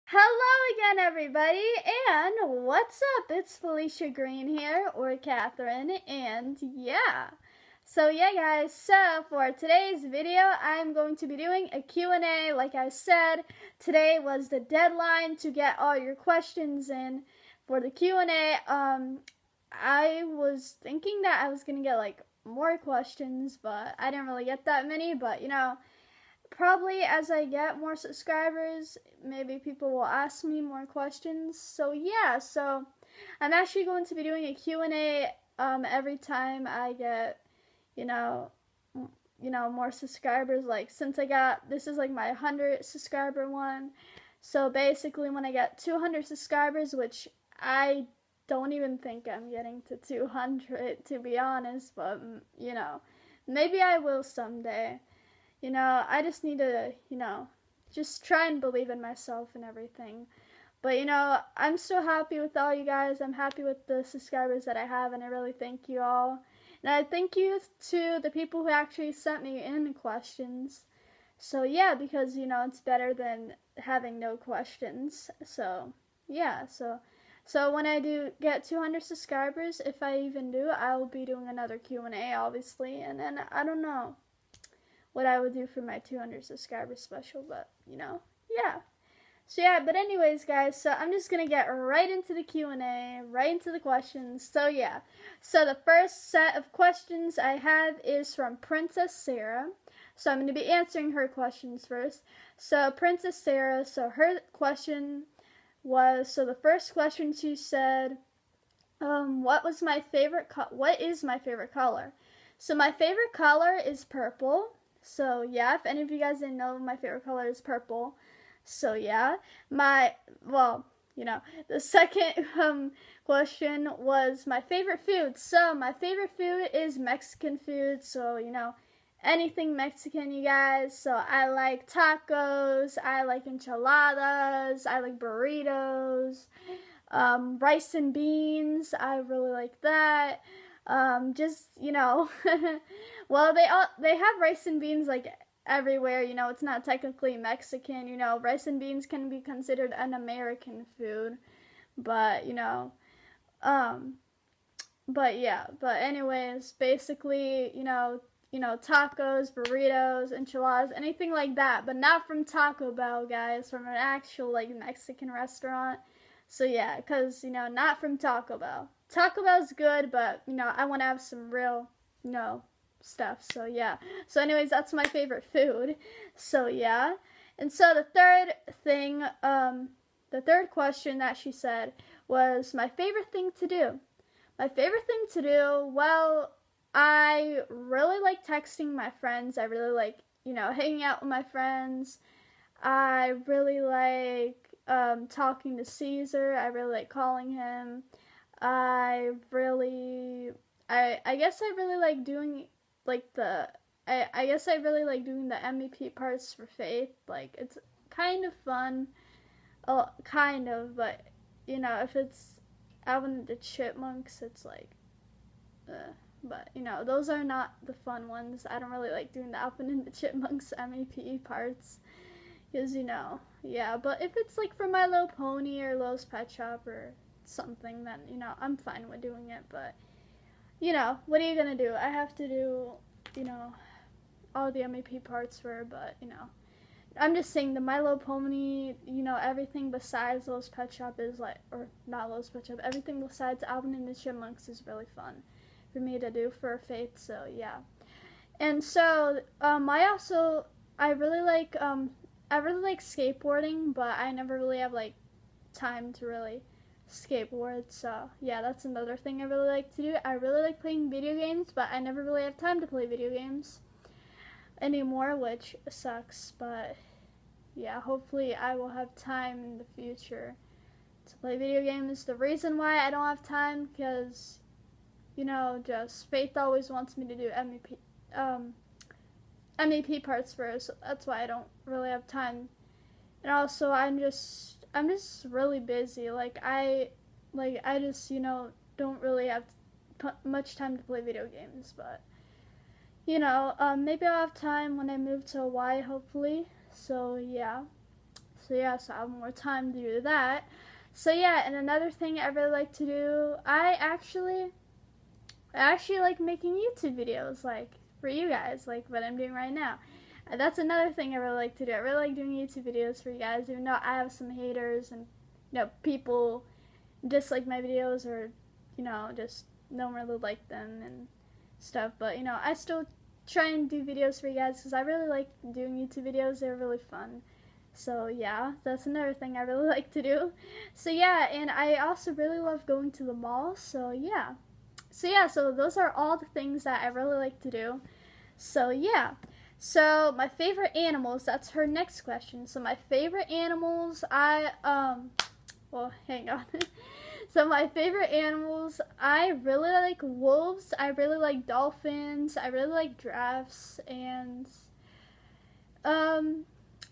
Hello again, everybody, and what's up? It's Felicia Green here, or Catherine, and yeah. So guys, so for today's video, I'm going to be doing a Q&A. Like I said, today was the deadline to get all your questions in for the Q&A. I was thinking that I was going to get, more questions, but I didn't really get that many, but, probably as I get more subscribers, maybe people will ask me more questions. So yeah, so I'm actually going to be doing a Q&A every time I get, you know, more subscribers. Like since this is like my 100 subscriber one. So basically when I get 200 subscribers, which I don't even think I'm getting to 200 to be honest, but maybe I will someday. I just need to, just try and believe in myself and everything. But, I'm so happy with all you guys. I'm happy with the subscribers that I have, and I really thank you all. And I thank you to the people who actually sent me in questions. So, yeah, because, it's better than having no questions. So, yeah, so when I do get 200 subscribers, if I even do, I will be doing another Q&A, obviously. And then, I don't know what I would do for my 200 subscribers special, but yeah. So yeah, but anyways, guys, so I'm just gonna get right into the Q&A, right into the questions. So yeah, so the first set of questions I have is from Princess Sarah. So I'm gonna be answering her questions first. So Princess Sarah, so her question was, so the first question she said, what is my favorite color? So my favorite color is purple. So yeah, if any of you guys didn't know, my favorite color is purple. So yeah, the second question was my favorite food. So my favorite food is Mexican food. So anything Mexican, you guys. So I like tacos, I like enchiladas, I like burritos, rice and beans. I really like that. Just well, they have rice and beans like everywhere. It's not technically Mexican. Rice and beans can be considered an American food, but um, but yeah. But anyways, basically, tacos, burritos, enchiladas, anything like that, but not from Taco Bell, guys. From an actual like Mexican restaurant. So yeah, cause not from Taco Bell. Taco Bell's good, but I want to have some real, stuff. So yeah. So anyways, that's my favorite food. So yeah. And so the third question that she said was my favorite thing to do. My favorite thing to do, well, I really like texting my friends. I really like, hanging out with my friends. I really like talking to Caesar. I really like calling him. I guess I really like doing like the I guess I really like doing the MVP parts for Faith. Like it's kind of fun, kind of, but if it's Alvin and the Chipmunks, it's like, but those are not the fun ones. I don't really like doing the Alvin and the Chipmunks MVP parts. Because, yeah, but if it's like for My Little Pony or Lowe's Pet Shop or something, then, I'm fine with doing it. But, what are you going to do? I have to do, all the MVP parts for her, but, I'm just saying the My Little Pony, everything besides Lowe's Pet Shop is like, or not Lowe's Pet Shop, everything besides Alvin and the Chipmunks is really fun for me to do for Faith, so yeah. And so, I really like, skateboarding, but I never really have like time to really skateboard. So yeah, that's another thing I really like to do. I really like playing video games, but I never really have time to play video games anymore, which sucks. But yeah, hopefully I will have time in the future to play video games. The reason why I don't have time, because just Faith always wants me to do MEP parts first. So that's why I don't really have time. And also, I'm just really busy. I just don't really have much time to play video games. But maybe I'll have time when I move to Hawaii, hopefully. So yeah. So yeah, so I have more time to do that. So yeah, and another thing I really like to do, I actually like making YouTube videos, like for you guys, like what I'm doing right now. That's another thing I really like to do. I really like doing YouTube videos for you guys, even though I have some haters and people dislike my videos, or just don't really like them and stuff. But I still try and do videos for you guys because I really like doing YouTube videos. They're really fun. So yeah, that's another thing I really like to do. So yeah, and I also really love going to the mall. So yeah. So those are all the things that I really like to do. So yeah. So my favorite animals, that's her next question. So my favorite animals, well, hang on. So my favorite animals, I really like wolves, I really like dolphins, I really like giraffes, and I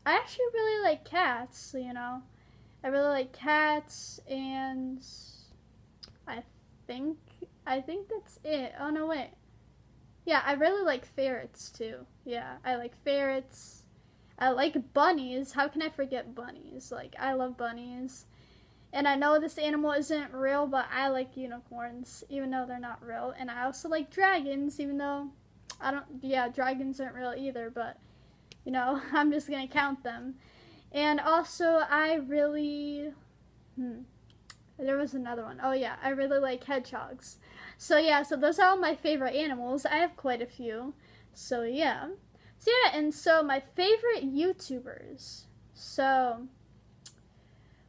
actually really like cats, I really like cats, and I think that's it. Oh no, wait. Yeah, I really like ferrets too. Yeah, I like ferrets. I like bunnies. How can I forget bunnies? Like, I love bunnies. And I know this animal isn't real, but I like unicorns, even though they're not real. And I also like dragons, even though dragons aren't real either, but, I'm just going to count them. And also, I really, there was another one. Oh yeah, I really like hedgehogs. So yeah, so those are all my favorite animals. I have quite a few. So yeah. And so my favorite YouTubers. So,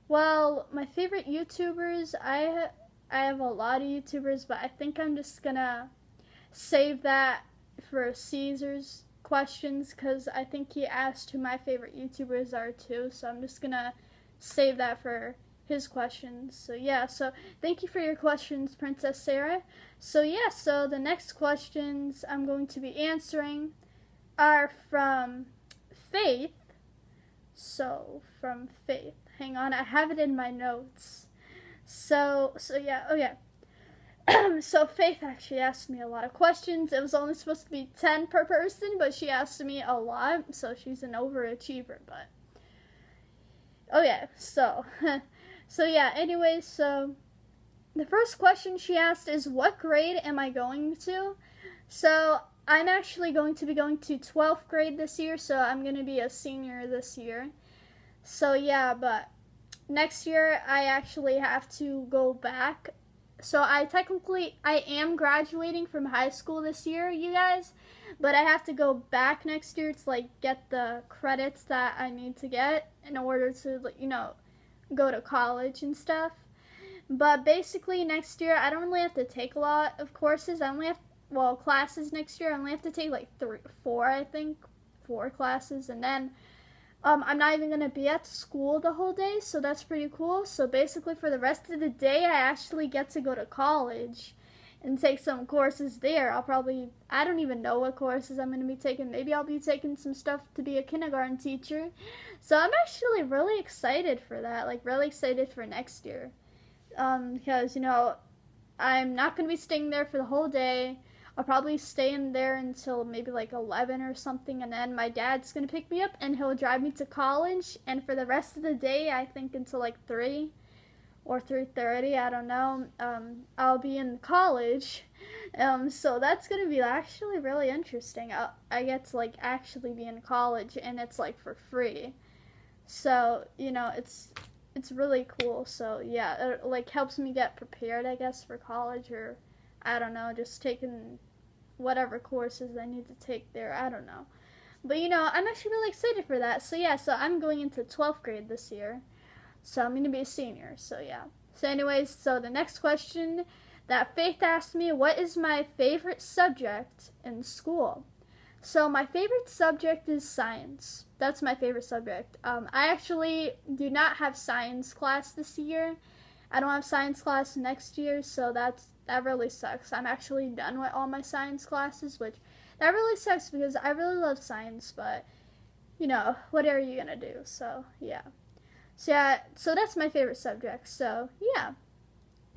well, my favorite YouTubers, I have a lot of YouTubers, but I think I'm just gonna save that for Caesar's questions, because I think he asked who my favorite YouTubers are too, so I'm just gonna save that for his questions. So yeah, so thank you for your questions, Princess Sarah. So yeah, so the next questions I'm going to be answering are from Faith. So from Faith. Hang on, I have it in my notes. So yeah, oh yeah. So Faith actually asked me a lot of questions. It was only supposed to be 10 per person, but she asked me a lot, so she's an overachiever, but oh yeah, so so yeah, anyways, so the first question she asked is, what grade am I going to? So I'm actually going to be going to 12th grade this year, so I'm going to be a senior this year. So yeah, but next year I actually have to go back. So I am graduating from high school this year, you guys, but I have to go back next year to get the credits that I need to get in order to go to college and stuff. But basically next year I don't really have to take a lot of courses. I only have classes next year. I only have to take four classes, and then I'm not even going to be at school the whole day, so that's pretty cool. So basically for the rest of the day, I actually get to go to college and take some courses there. I don't even know what courses I'm going to be taking. Maybe I'll be taking some stuff to be a kindergarten teacher. So I'm actually really excited for that, really excited for next year. Because, I'm not going to be staying there for the whole day. I'll probably stay in there until maybe 11 or something, and then my dad's going to pick me up and he'll drive me to college, and for the rest of the day, I think until 3 or 3:30, I don't know, I'll be in college. So that's going to be actually really interesting. I get to actually be in college, and it's for free. So, it's really cool. So yeah, it helps me get prepared, I guess, for college, or I don't know, just taking whatever courses I need to take there. I don't know. But I'm actually really excited for that. So yeah, so I'm going into 12th grade this year. So I'm going to be a senior. So yeah. So anyways, so the next question that Faith asked me, what is my favorite subject in school? So my favorite subject is science. That's my favorite subject. I actually do not have science class this year. I don't have science class next year, so that really sucks. I'm actually done with all my science classes, which that really sucks because I really love science, but what are you gonna do? So yeah. So that's my favorite subject. So yeah.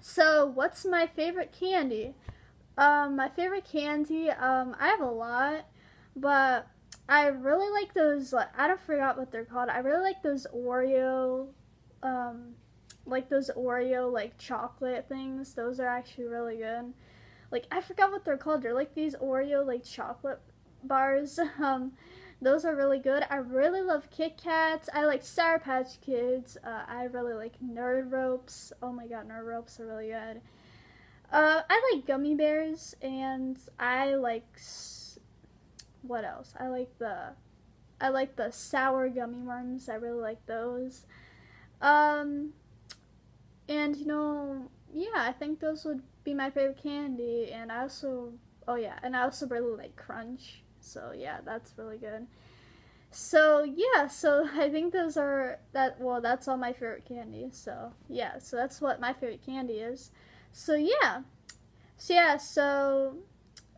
So what's my favorite candy? My favorite candy, I have a lot, but I really like those, like, I don't forgot what they're called. I really like those Oreo, like chocolate things. Those are actually really good. Like, I forgot what they're called. They're like these Oreo, like, chocolate bars. Those are really good. I really love Kit Kats. I like Sour Patch Kids. I really like Nerd Ropes. Oh my god, Nerd Ropes are really good. I like gummy bears, and I like, what else? I like the sour gummy worms. I really like those. And you know, yeah, I think those would be my favorite candy. And I also, oh yeah, and I also really like Crunch. So yeah, that's really good. So yeah, so I think those are that. Well, that's all my favorite candy. So yeah, so that's what my favorite candy is. So yeah,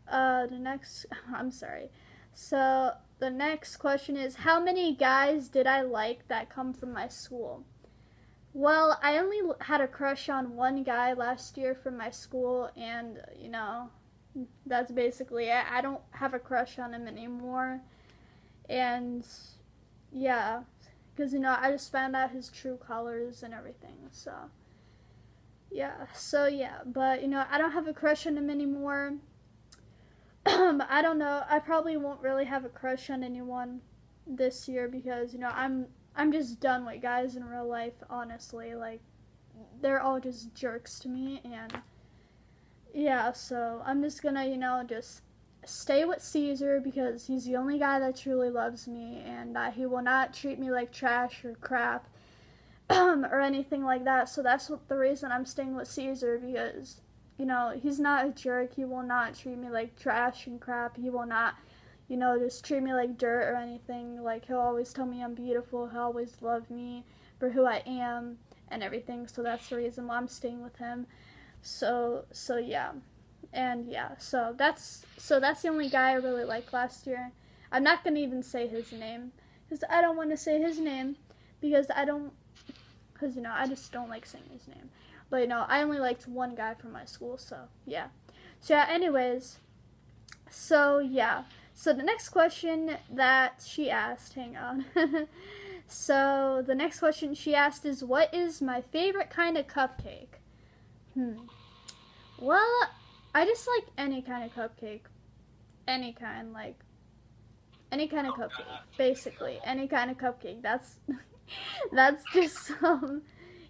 the next, I'm sorry. So the next question is, how many guys did I like that come from my school? Well, I only had a crush on one guy last year from my school, and you know, that's basically it. I don't have a crush on him anymore, and yeah, because you know, I just found out his true colors and everything. So yeah, but you know, I don't have a crush on him anymore. I don't know. I probably won't really have a crush on anyone this year because you know, I'm just done with guys in real life, honestly. Like, they're all just jerks to me, and yeah, so I'm just gonna, you know, just stay with Caesar because he's the only guy that truly loves me, and he will not treat me like trash or crap or anything like that. So that's the reason I'm staying with Caesar, because you know, he's not a jerk. He will not treat me like trash and crap. He will not, you know, just treat me like dirt or anything. Like, he'll always tell me I'm beautiful. He'll always love me for who I am and everything. So that's the reason why I'm staying with him. So yeah. And yeah, so that's the only guy I really liked last year. I'm not going to even say his name because I don't want to say his name because you know, I just don't like saying his name. But you know, I only liked one guy from my school, so yeah. So yeah, anyways, so yeah. So the next question that she asked, hang on. So the next question she asked is, what is my favorite kind of cupcake? Well, I just like any kind of cupcake. Any kind, like any kind of cupcake. Basically, any kind of cupcake. That's that's just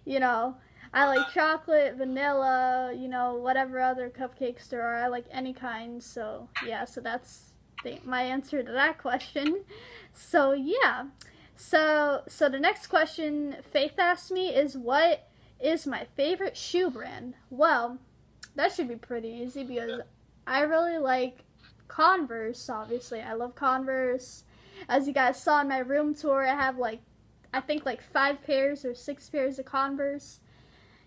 you know, I like chocolate, vanilla, you know, whatever other cupcakes there are. I like any kind. So yeah, so that's my answer to that question. So yeah, so the next question Faith asked me is, what is my favorite shoe brand? Well, that should be pretty easy because I really like Converse. Obviously, I love Converse. As you guys saw in my room tour, I have like, I think like 5 pairs or 6 pairs of Converse.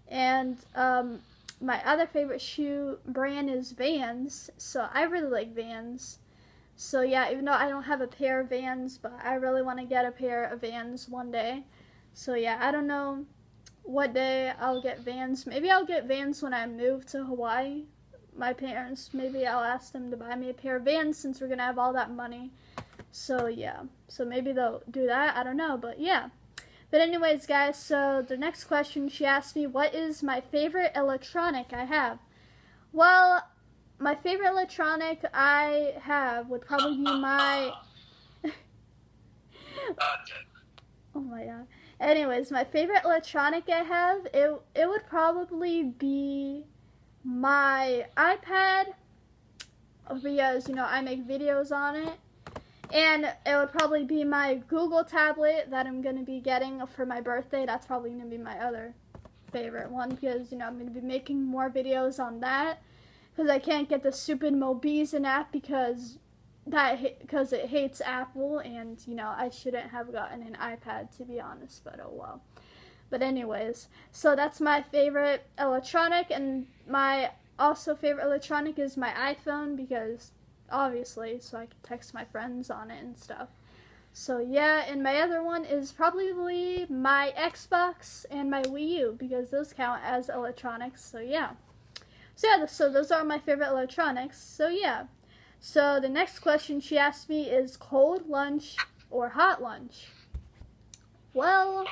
And my other favorite shoe brand is Vans, so I really like Vans. So yeah, even though I don't have a pair of Vans, but I really want to get a pair of Vans one day. So yeah, I don't know what day I'll get Vans. Maybe I'll get Vans when I move to Hawaii. My parents, maybe I'll ask them to buy me a pair of Vans since we're going to have all that money. So yeah, so maybe they'll do that, I don't know, but yeah. But anyways, guys, so the next question, she asked me, what is my favorite electronic I have? Well, my favorite electronic I have would probably be my... Oh my god. Anyways, my favorite electronic I have, it would probably be my iPad, because, you know, I make videos on it. And it would probably be my Google tablet that I'm going to be getting for my birthday. That's probably going to be my other favorite one because, you know, I'm going to be making more videos on that. Because I can't get the stupid Mobizen app because it hates Apple. And, you know, I shouldn't have gotten an iPad, to be honest, but oh well. But anyways, so that's my favorite electronic. And my also favorite electronic is my iPhone because... obviously, so I can text my friends on it and stuff. So yeah, and my other one is probably my Xbox and my Wii U because those count as electronics. So yeah. So those are my favorite electronics. So yeah. So the next question she asked me is cold lunch or hot lunch? Well,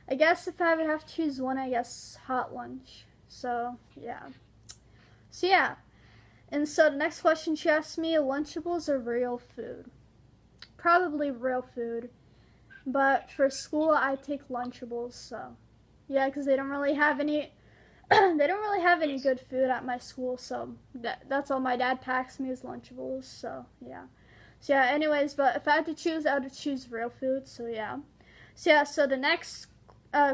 I guess if I would have to choose one, I guess hot lunch. So, yeah. So, yeah. And so the next question she asked me, Lunchables or real food? Probably real food. But for school, I take Lunchables, so. Yeah, because they don't really have any... they don't really have any good food at my school, so that's all my dad packs me is Lunchables, so, yeah. So, yeah, anyways, but if I had to choose, I would choose real food, so, yeah. So, yeah, so the next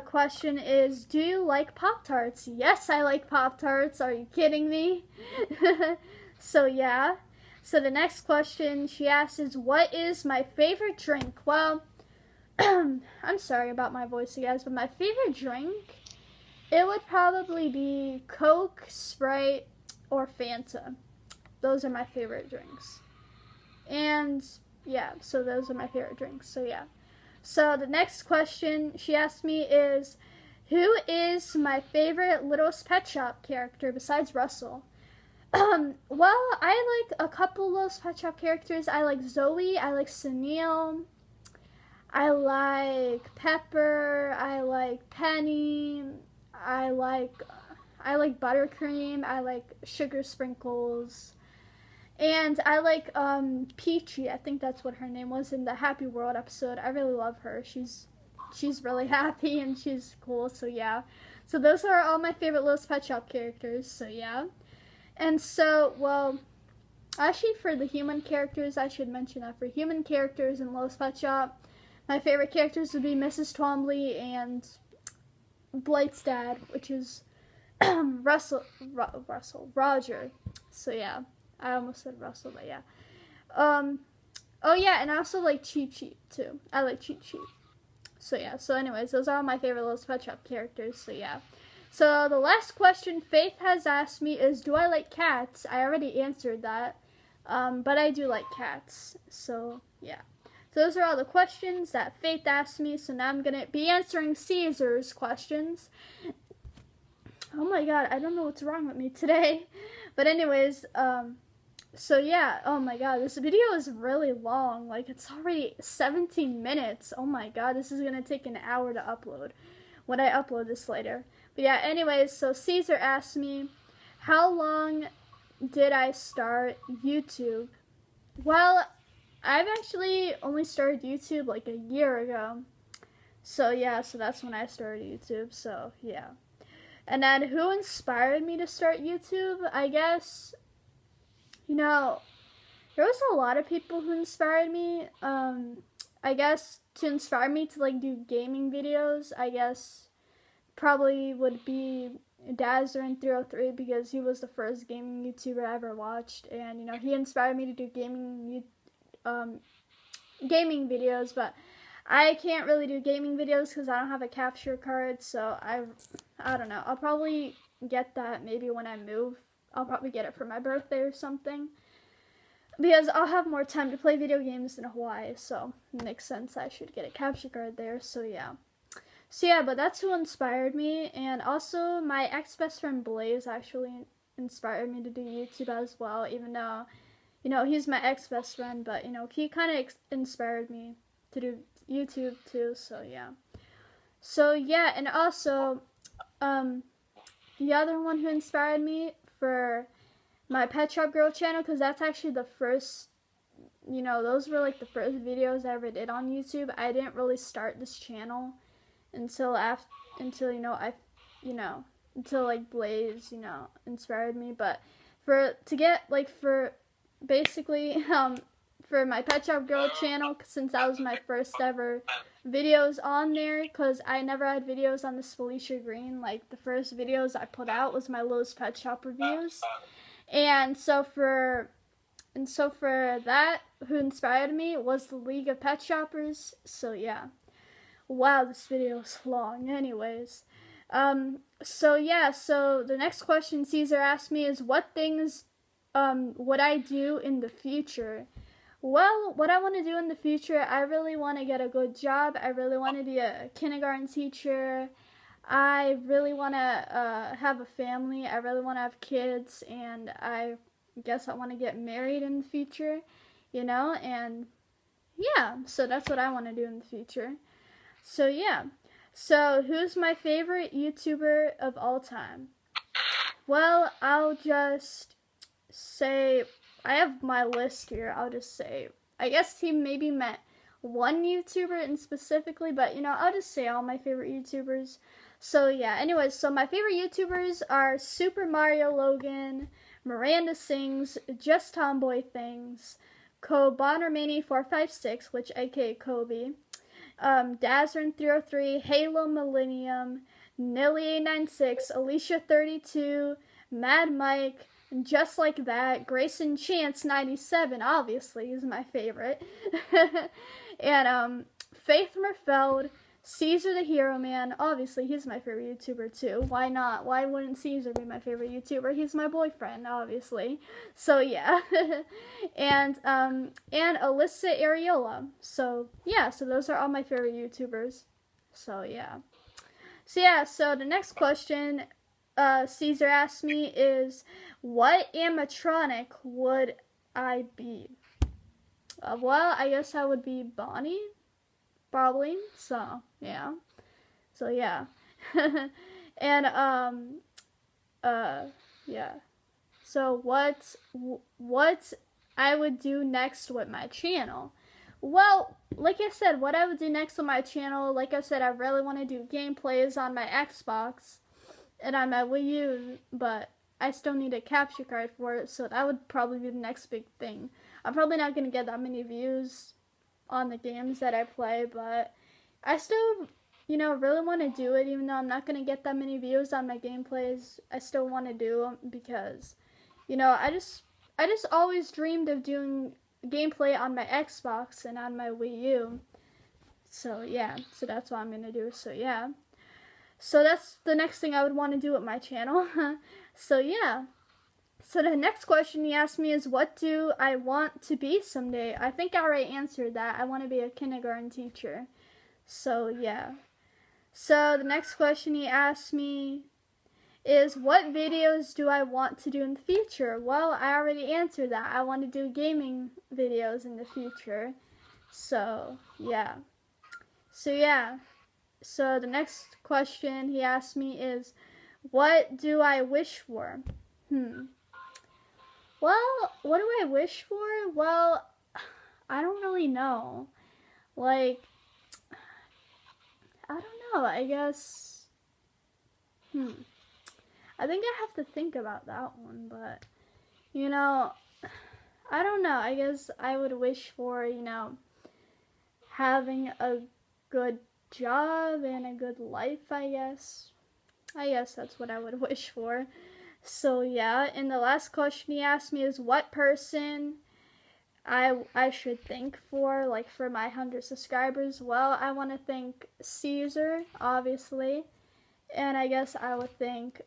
question is, do you like Pop-Tarts? Yes, I like Pop-Tarts. Are you kidding me? So, yeah. So, the next question she asks is, what is my favorite drink? Well, I'm sorry about my voice, you guys, but my favorite drink, it would probably be Coke, Sprite, or Fanta. Those are my favorite drinks. And, yeah, so those are my favorite drinks. So, yeah. So the next question she asked me is, who is my favorite Littlest Pet Shop character besides Russell? Well, I like a couple Littlest Pet Shop characters. I like Zoe, I like Sunil, I like Pepper, I like Penny, I like Buttercream, I like Sugar Sprinkles. And I like Peachy. I think that's what her name was in the Happy World episode. I really love her. She's really happy and she's cool. So yeah. So those are all my favorite Littlest Pet Shop characters. So yeah. And so, well, actually for the human characters, I should mention that for human characters in Littlest Pet Shop, my favorite characters would be Mrs. Twombly and Blight's dad, which is Roger. So yeah. I almost said Russell, but yeah. Oh yeah, and I also like Cheep Cheep too. I like Cheep Cheep. So yeah, so anyways, those are all my favorite Littlest Pet Shop characters, so yeah. So the last question Faith has asked me is, do I like cats? I already answered that, but I do like cats, so yeah. So those are all the questions that Faith asked me, so now I'm going to be answering Caesar's questions. Oh my god, I don't know what's wrong with me today. But anyways, so yeah, oh my god, this video is really long. Like, it's already 17 minutes. Oh my god, this is gonna take an hour to upload when I upload this later. But yeah, anyways, so Caesar asked me, how long did I start YouTube? Well, I've actually only started YouTube like a year ago. So yeah, so that's when I started YouTube, so yeah. And then who inspired me to start YouTube? I guess, you know, there was a lot of people who inspired me. I guess to inspire me to like do gaming videos, I guess probably would be Dazrin303 because he was the first gaming YouTuber I ever watched, and you know, he inspired me to do gaming videos, but I can't really do gaming videos because I don't have a capture card, so I don't know. I'll probably get that maybe when I move. I'll probably get it for my birthday or something, because I'll have more time to play video games in Hawaii, so it makes sense I should get a capture card there, so yeah. So yeah, but that's who inspired me, and also my ex-best friend Blaze actually inspired me to do YouTube as well, even though, you know, he's my ex-best friend, but, you know, he kind of inspired me to do YouTube too, so yeah. So yeah, and also, the other one who inspired me for my Pet Shop Girl channel, because that's actually the first, you know, those were like the first videos I ever did on YouTube. I didn't really start this channel until until like Blaze, you know, inspired me. But for basically for my Pet Shop Girl channel, since that was my first ever videos on there, because I never had videos on this Felicia Green. Like, the first videos I put out was my Lowe's Pet Shop reviews. And so for that, who inspired me was the League of Pet Shoppers. So yeah. Wow, this video is long. Anyways. So yeah, so the next question Caesar asked me is, what things would I do in the future? Well, what I want to do in the future, I really want to get a good job. I really want to be a kindergarten teacher. I really want to have a family. I really want to have kids, and I guess I want to get married in the future, you know, and yeah, so that's what I want to do in the future. So yeah. So who's my favorite YouTuber of all time? Well, I'll just say, I have my list here. I'll just say, I guess he maybe meant one YouTuber in specifically, but you know, I'll just say all my favorite YouTubers. So yeah, anyways, so my favorite YouTubers are Super Mario Logan, Miranda Sings, Just Tomboy Things, Kobanermani456, which aka Kobe, Dazrin303, Halo Millennium, Nilly896, Alicia32, Mad Mike, Just Like That, Grayson Chance 97, obviously, is my favorite. And Faith Merfeld, Caesar the Hero Man, obviously he's my favorite YouTuber too. Why not? Why wouldn't Caesar be my favorite YouTuber? He's my boyfriend, obviously. So yeah. and Alyssa Areola. So yeah, so those are all my favorite YouTubers. So yeah. So the next question Caesar asked me is, what animatronic would I be? Well, I guess I would be Bonnie, probably. So yeah. So yeah. And yeah. So what I would do next with my channel? Well, like I said, what I would do next on my channel, like I said, I really want to do gameplays on my Xbox and on my Wii U, but I still need a capture card for it, so that would probably be the next big thing. I'm probably not going to get that many views on the games that I play, but I still, you know, really want to do it, even though I'm not going to get that many views on my gameplays. I still want to do them because, you know, I just always dreamed of doing gameplay on my Xbox and on my Wii U. So yeah, so that's what I'm gonna do. So yeah, so that's the next thing I would want to do with my channel. So yeah, so the next question he asked me is, what do I want to be someday? I think I already answered that. I want to be a kindergarten teacher. So yeah, so the next question he asked me is, what videos do I want to do in the future? Well, I already answered that. I want to do gaming videos in the future. So, yeah. So, yeah. So, the next question he asked me is, what do I wish for? Well, what do I wish for? Well, I don't really know. Like, I don't know. I guess, I think I have to think about that one, but, you know, I don't know. I guess I would wish for, you know, having a good job and a good life, I guess. I guess that's what I would wish for. So, yeah, and the last question he asked me is, what person I should thank for, like, for my 100 subscribers. Well, I want to thank Caesar, obviously, and I guess I would thank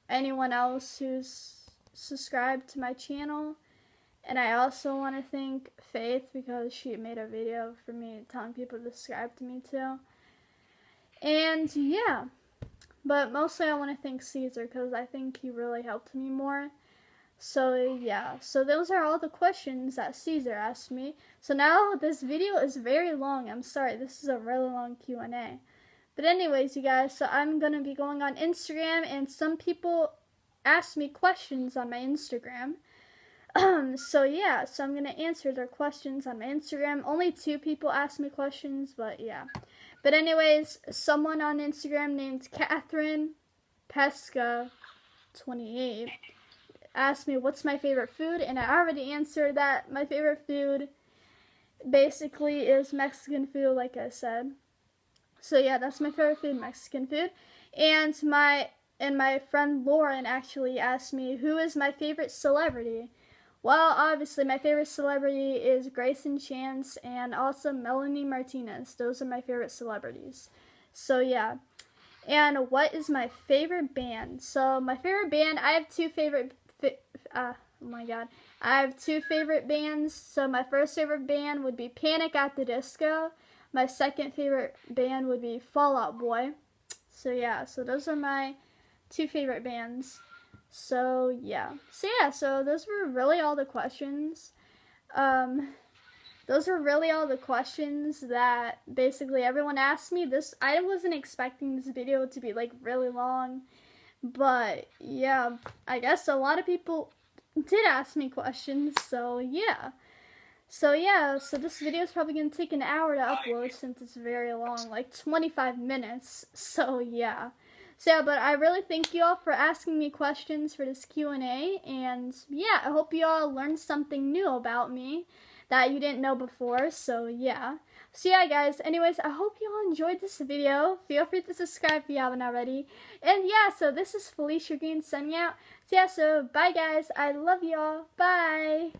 anyone else who's subscribed to my channel. And I also want to thank Faith because she made a video for me telling people to subscribe to me too. And yeah, but mostly I want to thank Caesar because I think he really helped me more. So yeah, so those are all the questions that Caesar asked me. So now this video is very long. I'm sorry, this is a really long Q&A. But anyways, you guys, so I'm going to be going on Instagram, and some people asked me questions on my Instagram. So yeah, so I'm going to answer their questions on my Instagram. Only 2 people asked me questions, but yeah. But anyways, someone on Instagram named Catherine Pesca28 asked me what's my favorite food, and I already answered that. My favorite food basically is Mexican food, like I said. So yeah, that's my favorite food, Mexican food. And my friend Lauren actually asked me, who is my favorite celebrity? Well, obviously my favorite celebrity is Grayson Chance and also Melanie Martinez. Those are my favorite celebrities. So yeah. And what is my favorite band? So my favorite band, I have 2 favorite oh my god. I have 2 favorite bands. So my first favorite band would be Panic at the Disco. My second favorite band would be Fall Out Boy. So yeah, so those are my 2 favorite bands. So yeah. So those were really all the questions. Those were really all the questions that basically everyone asked me. I wasn't expecting this video to be like really long, but yeah, I guess a lot of people did ask me questions, so yeah. So this video is probably going to take an hour to upload since it's very long, like 25 minutes, so yeah. So yeah, but I really thank you all for asking me questions for this Q&A, and yeah, I hope you all learned something new about me that you didn't know before, so yeah. So yeah, guys, anyways, I hope you all enjoyed this video. Feel free to subscribe if you haven't already. And yeah, so this is Felicia Green signing out. So yeah, so bye guys, I love y'all, bye!